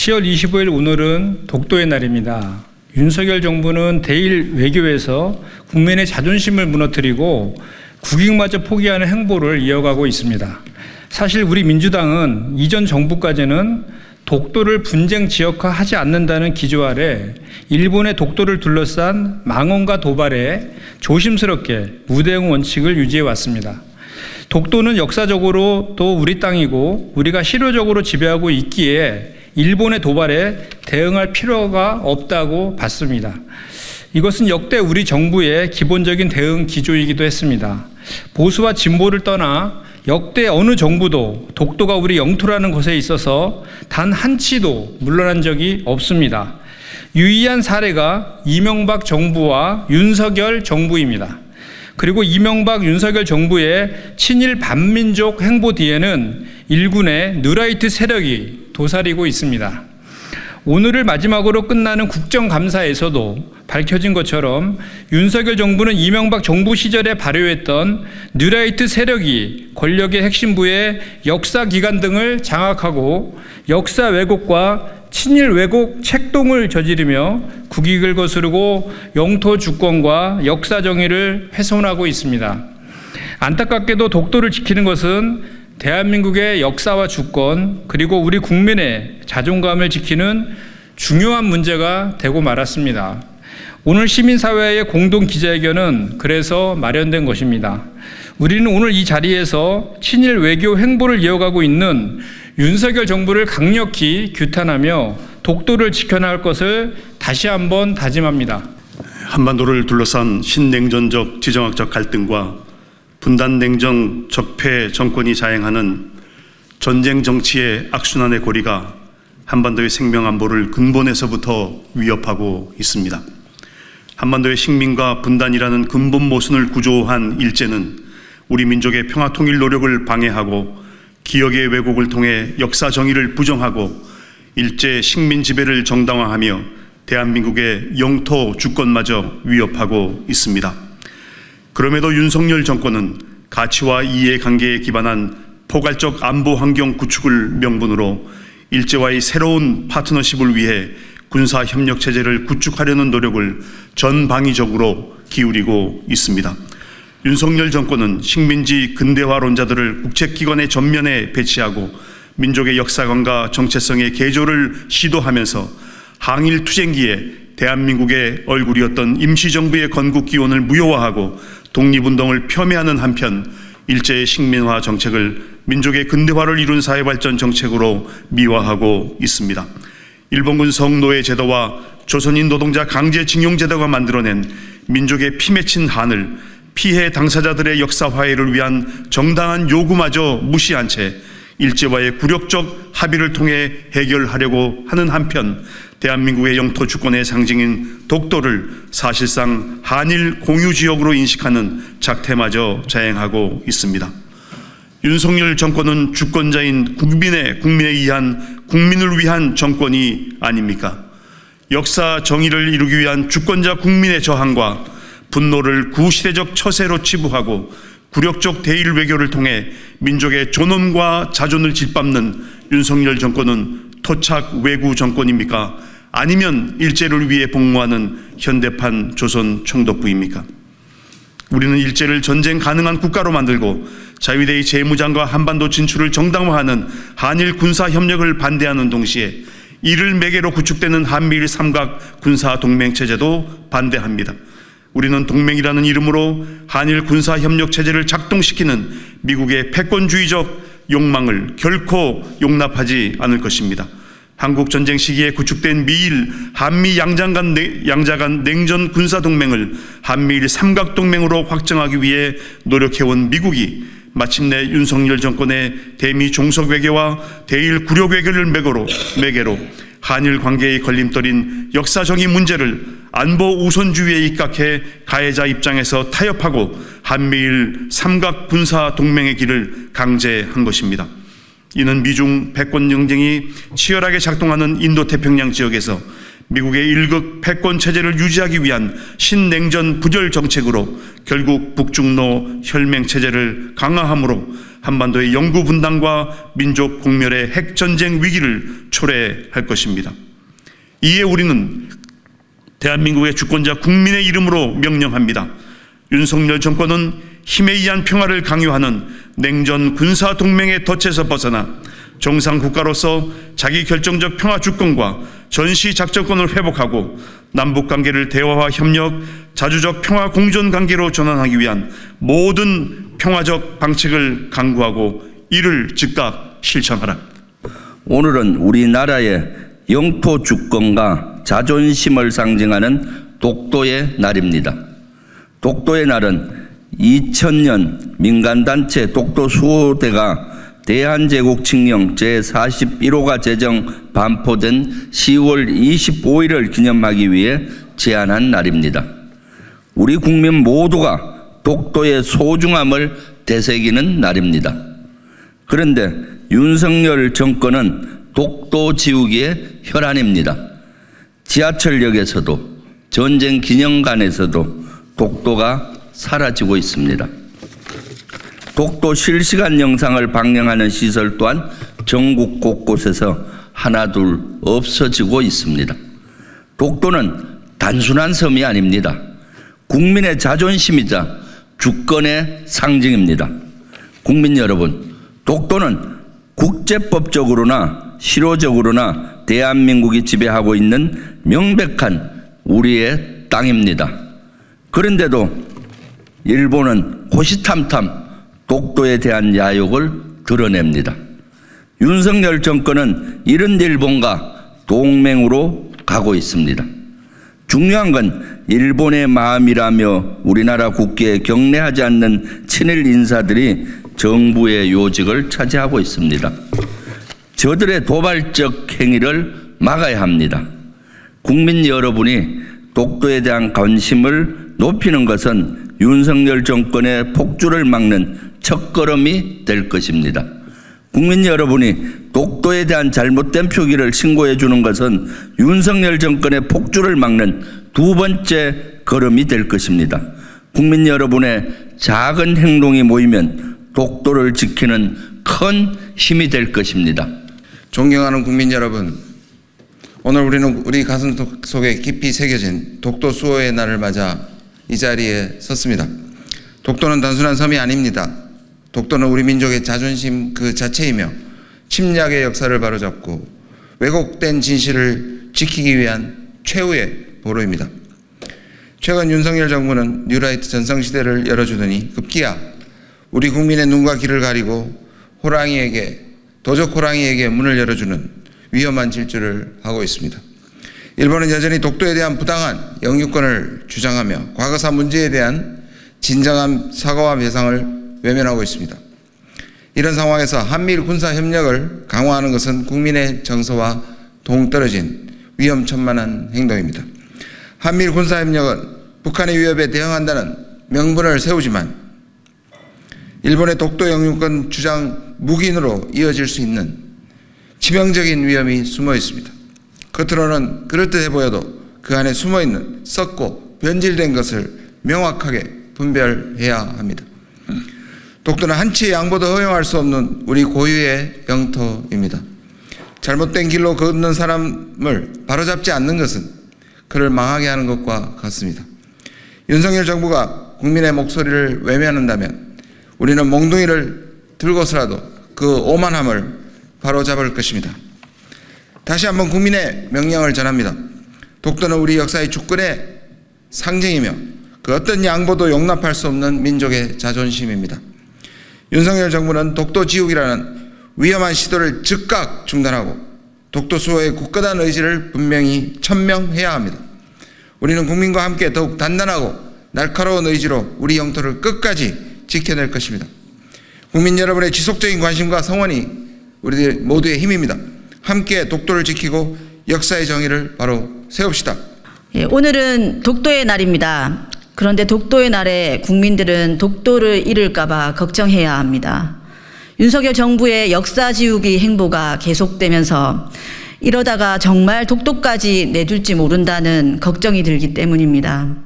10월 25일 오늘은 독도의 날입니다. 윤석열 정부는 대일 외교에서 국민의 자존심을 무너뜨리고 국익마저 포기하는 행보를 이어가고 있습니다. 사실 우리 민주당은 이전 정부까지는 독도를 분쟁 지역화하지 않는다는 기조 아래 일본의 독도를 둘러싼 망언과 도발에 조심스럽게 무대응 원칙을 유지해 왔습니다. 독도는 역사적으로 또 우리 땅이고 우리가 실효적으로 지배하고 있기에 일본의 도발에 대응할 필요가 없다고 봤습니다. 이것은 역대 우리 정부의 기본적인 대응 기조이기도 했습니다. 보수와 진보를 떠나 역대 어느 정부도 독도가 우리 영토라는 것에 있어서 단 한치도 물러난 적이 없습니다. 유의한 사례가 이명박 정부와 윤석열 정부입니다. 그리고 이명박 윤석열 정부의 친일 반민족 행보 뒤에는 일군의 누라이트 세력이 도사리고 있습니다. 오늘을 마지막으로 끝나는 국정감사에서도 밝혀진 것처럼 윤석열 정부는 이명박 정부 시절에 발효했던 뉴라이트 세력이 권력의 핵심부의 역사기관 등을 장악하고 역사 왜곡과 친일 왜곡 책동을 저지르며 국익을 거스르고 영토 주권과 역사 정의를 훼손하고 있습니다. 안타깝게도 독도를 지키는 것은 대한민국의 역사와 주권 그리고 우리 국민의 자존감을 지키는 중요한 문제가 되고 말았습니다. 오늘 시민사회의 공동 기자회견은 그래서 마련된 것입니다. 우리는 오늘 이 자리에서 친일 외교 행보를 이어가고 있는 윤석열 정부를 강력히 규탄하며 독도를 지켜나갈 것을 다시 한번 다짐합니다. 한반도를 둘러싼 신냉전적 지정학적 갈등과 분단냉전 적폐 정권이 자행하는 전쟁 정치의 악순환의 고리가 한반도의 생명안보를 근본에서부터 위협하고 있습니다. 한반도의 식민과 분단이라는 근본 모순을 구조한 일제는 우리 민족의 평화통일 노력을 방해하고 기억의 왜곡을 통해 역사 정의를 부정하고 일제 식민 지배를 정당화하며 대한민국의 영토 주권마저 위협하고 있습니다. 그럼에도 윤석열 정권은 가치와 이해관계에 기반한 포괄적 안보 환경 구축을 명분으로 일제와의 새로운 파트너십을 위해 군사협력 체제를 구축하려는 노력을 전방위적으로 기울이고 있습니다. 윤석열 정권은 식민지 근대화론자들을 국책기관의 전면에 배치하고 민족의 역사관과 정체성의 개조를 시도하면서 항일 투쟁기에 대한민국의 얼굴이었던 임시정부의 건국기원을 무효화하고 독립운동을 폄훼하는 한편 일제의 식민화 정책을 민족의 근대화를 이룬 사회발전 정책으로 미화하고 있습니다. 일본군 성노예 제도와 조선인 노동자 강제징용 제도가 만들어낸 민족의 피 맺힌 한을 피해 당사자들의 역사 화해를 위한 정당한 요구마저 무시한 채 일제와의 굴욕적 합의를 통해 해결하려고 하는 한편 대한민국의 영토 주권의 상징인 독도를 사실상 한일 공유지역으로 인식하는 작태마저 자행하고 있습니다. 윤석열 정권은 주권자인 국민에 의한 국민을 위한 정권이 아닙니까? 역사 정의를 이루기 위한 주권자 국민의 저항과 분노를 구시대적 처세로 치부하고 굴욕적 대일 외교를 통해 민족의 존엄과 자존을 짓밟는 윤석열 정권은 토착 외구 정권입니까? 아니면 일제를 위해 복무하는 현대판 조선 총독부입니까? 우리는 일제를 전쟁 가능한 국가로 만들고 자위대의 재무장과 한반도 진출을 정당화하는 한일 군사협력을 반대하는 동시에 이를 매개로 구축되는 한미일 삼각 군사동맹체제도 반대합니다. 우리는 동맹이라는 이름으로 한일 군사협력 체제를 작동시키는 미국의 패권주의적 욕망을 결코 용납하지 않을 것입니다. 한국 전쟁 시기에 구축된 미일 한미 양자 간 냉전 군사동맹을 한미일 삼각동맹으로 확정하기 위해 노력해온 미국이 마침내 윤석열 정권의 대미 종속 외교와 대일 굴욕 외교를 매개로 한일 관계의 걸림돌인 역사정의 문제를 안보 우선주의에 입각해 가해자 입장에서 타협하고 한미일 삼각 군사 동맹의 길을 강제한 것입니다. 이는 미중 패권 경쟁이 치열하게 작동하는 인도태평양 지역에서 미국의 일극 패권 체제를 유지하기 위한 신냉전 부절 정책으로 결국 북중로 혈맹 체제를 강화함으로 한반도의 영구 분단과 민족 공멸의 핵전쟁 위기를 초래할 것입니다. 이에 우리는 대한민국의 주권자 국민의 이름으로 명령합니다. 윤석열 정권은 힘에 의한 평화를 강요하는 냉전 군사 동맹의 덫에서 벗어나 정상 국가로서 자기 결정적 평화 주권과 전시 작전권을 회복하고 남북 관계를 대화와 협력, 자주적 평화 공존 관계로 전환하기 위한 모든 평화적 방책을 강구하고 이를 즉각 실천하라. 오늘은 우리나라의 영토 주권과 자존심을 상징하는 독도의 날입니다. 독도의 날은 2000년 민간단체 독도수호대가 대한제국 칙령 제41호가 제정 반포된 10월 25일을 기념하기 위해 제안한 날입니다. 우리 국민 모두가 독도의 소중함을 되새기는 날입니다. 그런데 윤석열 정권은 독도 지우기의 혈안입니다. 지하철역에서도 전쟁 기념관에서도 독도가 사라지고 있습니다. 독도 실시간 영상을 방영하는 시설 또한 전국 곳곳에서 하나둘 없어지고 있습니다. 독도는 단순한 섬이 아닙니다. 국민의 자존심이자 주권의 상징입니다. 국민 여러분, 독도는 국제법적으로나 실효적으로나 대한민국이 지배하고 있는 명백한 우리의 땅입니다. 그런데도 일본은 호시탐탐 독도에 대한 야욕을 드러냅니다. 윤석열 정권은 이런 일본과 동맹으로 가고 있습니다. 중요한 건 일본의 마음이라며 우리나라 국기에 경례하지 않는 친일 인사들이 정부의 요직을 차지하고 있습니다. 저들의 도발적 행위를 막아야 합니다. 국민 여러분이 독도에 대한 관심을 높이는 것은 윤석열 정권의 폭주를 막는 첫걸음이 될 것입니다. 국민 여러분이 독도에 대한 잘못된 표기를 신고해 주는 것은 윤석열 정권의 폭주를 막는 두 번째 걸음이 될 것입니다. 국민 여러분의 작은 행동이 모이면 독도를 지키는 큰 힘이 될 것입니다. 존경하는 국민 여러분, 오늘 우리는 우리 가슴 속에 깊이 새겨진 독도 수호의 날을 맞아 이 자리에 섰습니다. 독도는 단순한 섬이 아닙니다. 독도는 우리 민족의 자존심 그 자체이며 침략의 역사를 바로잡고 왜곡된 진실을 지키기 위한 최후의 보루입니다. 최근 윤석열 정부는 뉴라이트 전성시대를 열어주더니 급기야 우리 국민의 눈과 귀를 가리고 도적 호랑이에게 문을 열어주는 위험한 질주를 하고 있습니다. 일본은 여전히 독도에 대한 부당한 영유권을 주장하며 과거사 문제에 대한 진정한 사과와 배상을 외면하고 있습니다. 이런 상황에서 한미일 군사협력을 강화하는 것은 국민의 정서와 동떨어진 위험천만한 행동입니다. 한미일 군사협력은 북한의 위협에 대응한다는 명분을 세우지만 일본의 독도 영유권 주장 묵인으로 이어질 수 있는 치명적인 위험이 숨어 있습니다. 겉으로는 그럴듯해 보여도 그 안에 숨어있는 썩고 변질된 것을 명확하게 분별해야 합니다. 독도는 한치의 양보도 허용할 수 없는 우리 고유의 영토입니다. 잘못된 길로 걷는 사람을 바로잡지 않는 것은 그를 망하게 하는 것과 같습니다. 윤석열 정부가 국민의 목소리를 외면한다면 우리는 몽둥이를 들고서라도 그 오만함을 바로잡을 것입니다. 다시 한번 국민의 명령을 전합니다. 독도는 우리 역사의 주권의 상징이며 그 어떤 양보도 용납할 수 없는 민족의 자존심입니다. 윤석열 정부는 독도 지우기라는 위험한 시도를 즉각 중단하고 독도 수호의 굳건한 의지를 분명히 천명해야 합니다. 우리는 국민과 함께 더욱 단단하고 날카로운 의지로 우리 영토를 끝까지 지켜낼 것입니다. 국민 여러분의 지속적인 관심과 성원이 우리들 모두의 힘입니다. 함께 독도를 지키고 역사의 정의를 바로 세웁시다. 오늘은 독도의 날입니다. 그런데 독도의 날에 국민들은 독도를 잃을까 봐 걱정해야 합니다. 윤석열 정부의 역사 지우기 행보가 계속되면서 이러다가 정말 독도까지 내둘지 모른다는 걱정이 들기 때문입니다.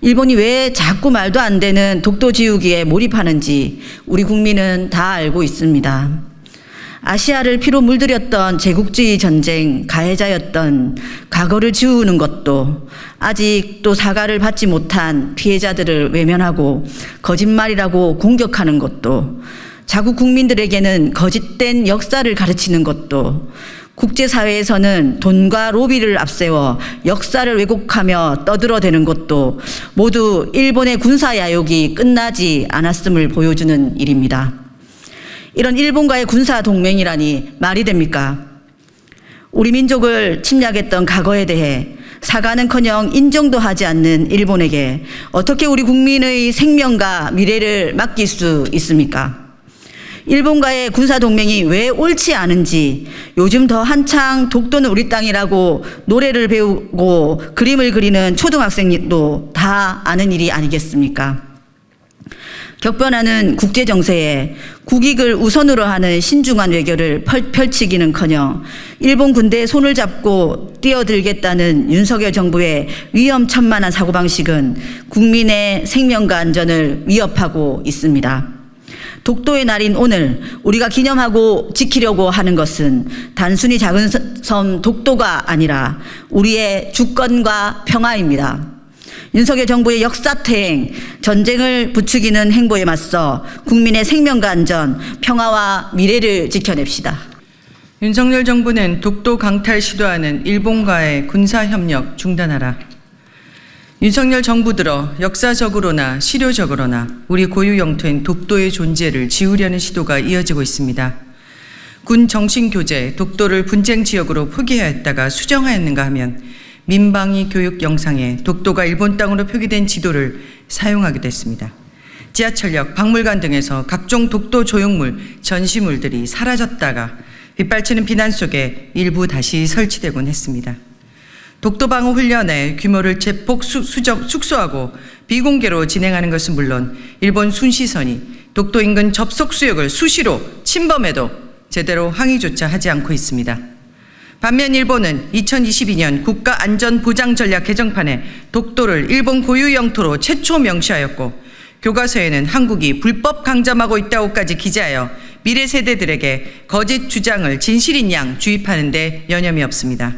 일본이 왜 자꾸 말도 안 되는 독도 지우기에 몰입하는지 우리 국민은 다 알고 있습니다. 아시아를 피로 물들였던 제국주의 전쟁 가해자였던 과거를 지우는 것도, 아직도 사과를 받지 못한 피해자들을 외면하고 거짓말이라고 공격하는 것도, 자국 국민들에게는 거짓된 역사를 가르치는 것도, 국제사회에서는 돈과 로비를 앞세워 역사를 왜곡하며 떠들어대는 것도 모두 일본의 군사야욕이 끝나지 않았음을 보여주는 일입니다. 이런 일본과의 군사동맹이라니 말이 됩니까? 우리 민족을 침략했던 과거에 대해 사과는커녕 인정도 하지 않는 일본에게 어떻게 우리 국민의 생명과 미래를 맡길 수 있습니까? 일본과의 군사동맹이 왜 옳지 않은지 요즘 더 한창 독도는 우리 땅이라고 노래를 배우고 그림을 그리는 초등학생도 다 아는 일이 아니겠습니까? 격변하는 국제정세에 국익을 우선으로 하는 신중한 외교를 펼치기는커녕 일본 군대의 손을 잡고 뛰어들겠다는 윤석열 정부의 위험천만한 사고방식은 국민의 생명과 안전을 위협하고 있습니다. 독도의 날인 오늘 우리가 기념하고 지키려고 하는 것은 단순히 작은 섬 독도가 아니라 우리의 주권과 평화입니다. 윤석열 정부의 역사퇴행, 전쟁을 부추기는 행보에 맞서 국민의 생명과 안전, 평화와 미래를 지켜냅시다. 윤석열 정부는 독도 강탈 시도하는 일본과의 군사협력 중단하라. 윤석열 정부 들어 역사적으로나 실효적으로나 우리 고유 영토인 독도의 존재를 지우려는 시도가 이어지고 있습니다. 군 정신교재 독도를 분쟁 지역으로 표기해야 했다가 수정하였는가 하면 민방위 교육 영상에 독도가 일본 땅으로 표기된 지도를 사용하기도 했습니다. 지하철역, 박물관 등에서 각종 독도 조형물, 전시물들이 사라졌다가 빗발치는 비난 속에 일부 다시 설치되곤 했습니다. 독도 방어 훈련의 규모를 제폭 축소하고 비공개로 진행하는 것은 물론 일본 순시선이 독도 인근 접속 수역을 수시로 침범해도 제대로 항의조차 하지 않고 있습니다. 반면 일본은 2022년 국가안전보장전략 개정판에 독도를 일본 고유 영토로 최초 명시하였고 교과서에는 한국이 불법 강점하고 있다고까지 기재하여 미래 세대들에게 거짓 주장을 진실인 양 주입하는 데 여념이 없습니다.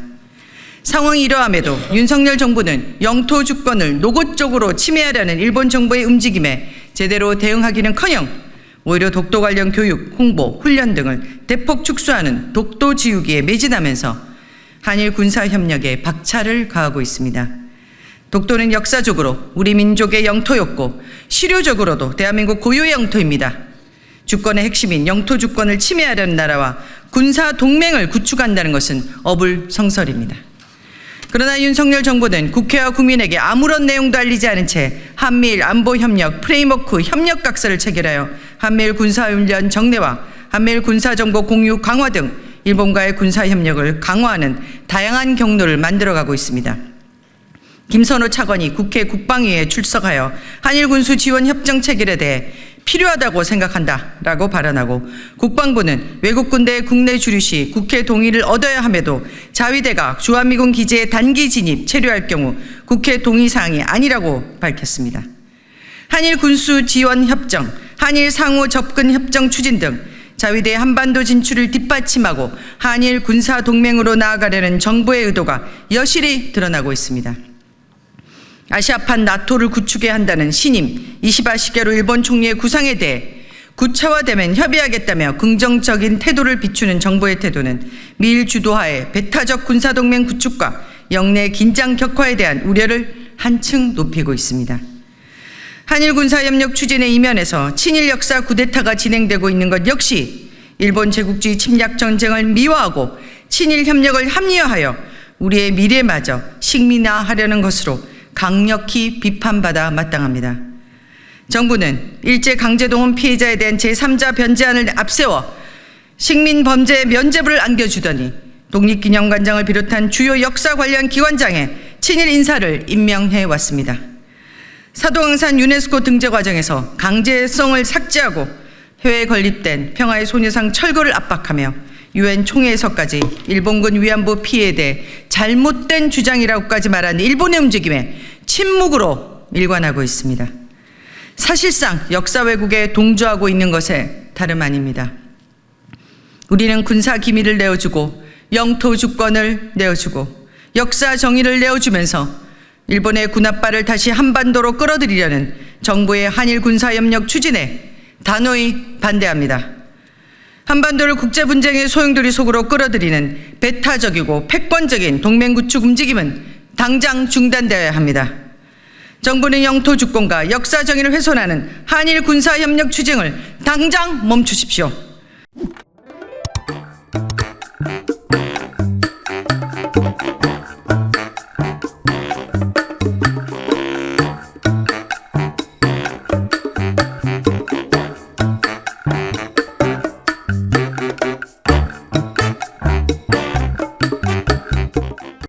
상황이 이러함에도 윤석열 정부는 영토 주권을 노골적으로 침해하려는 일본 정부의 움직임에 제대로 대응하기는커녕 오히려 독도 관련 교육, 홍보, 훈련 등을 대폭 축소하는 독도 지우기에 매진하면서 한일 군사협력에 박차를 가하고 있습니다. 독도는 역사적으로 우리 민족의 영토였고 실효적으로도 대한민국 고유의 영토입니다. 주권의 핵심인 영토 주권을 침해하려는 나라와 군사 동맹을 구축한다는 것은 어불성설입니다. 그러나 윤석열 정부는 국회와 국민에게 아무런 내용도 알리지 않은 채 한미일 안보협력 프레임워크 협력각서를 체결하여 한미일 군사훈련 정례와 한미일 군사정보 공유 강화 등 일본과의 군사협력을 강화하는 다양한 경로를 만들어가고 있습니다. 김선호 차관이 국회 국방위에 출석하여 한일 군수 지원 협정 체결에 대해 필요하다고 생각한다라고 발언하고 국방부는 외국 군대의 국내 주류 시 국회 동의를 얻어야 함에도 자위대가 주한미군 기지에 단기 진입, 체류할 경우 국회 동의 사항이 아니라고 밝혔습니다. 한일 군수 지원 협정, 한일 상호 접근 협정 추진 등 자위대의 한반도 진출을 뒷받침하고 한일 군사 동맹으로 나아가려는 정부의 의도가 여실히 드러나고 있습니다. 아시아판 나토를 구축해야 한다는 신임 이시바 시게루 일본 총리의 구상에 대해 구체화되면 협의하겠다며 긍정적인 태도를 비추는 정부의 태도는 미일 주도하에 배타적 군사동맹 구축과 영내 긴장 격화에 대한 우려를 한층 높이고 있습니다. 한일 군사협력 추진의 이면에서 친일 역사 쿠데타가 진행되고 있는 것 역시 일본 제국주의 침략 전쟁을 미화하고 친일 협력을 합리화하여 우리의 미래마저 식민화하려는 것으로 강력히 비판받아 마땅합니다. 정부는 일제강제동원 피해자에 대한 제3자 변제안을 앞세워 식민범죄 면죄부를 안겨주더니 독립기념관장을 비롯한 주요 역사 관련 기관장에 친일 인사를 임명해 왔습니다. 사도강산 유네스코 등재 과정에서 강제성을 삭제하고 해외에 건립된 평화의 소녀상 철거를 압박하며 유엔 총회에서까지 일본군 위안부 피해에 대해 잘못된 주장이라고까지 말한 일본의 움직임에 침묵으로 일관하고 있습니다. 사실상 역사 왜곡에 동조하고 있는 것에 다름 아닙니다. 우리는 군사 기밀을 내어주고 영토 주권을 내어주고 역사 정의를 내어주면서 일본의 군합발을 다시 한반도로 끌어들이려는 정부의 한일 군사협력 추진에 단호히 반대합니다. 한반도를 국제 분쟁의 소용돌이 속으로 끌어들이는 배타적이고 패권적인 동맹 구축 움직임은 당장 중단되어야 합니다. 정부는 영토 주권과 역사 정의를 훼손하는 한일 군사협력 추진을 당장 멈추십시오.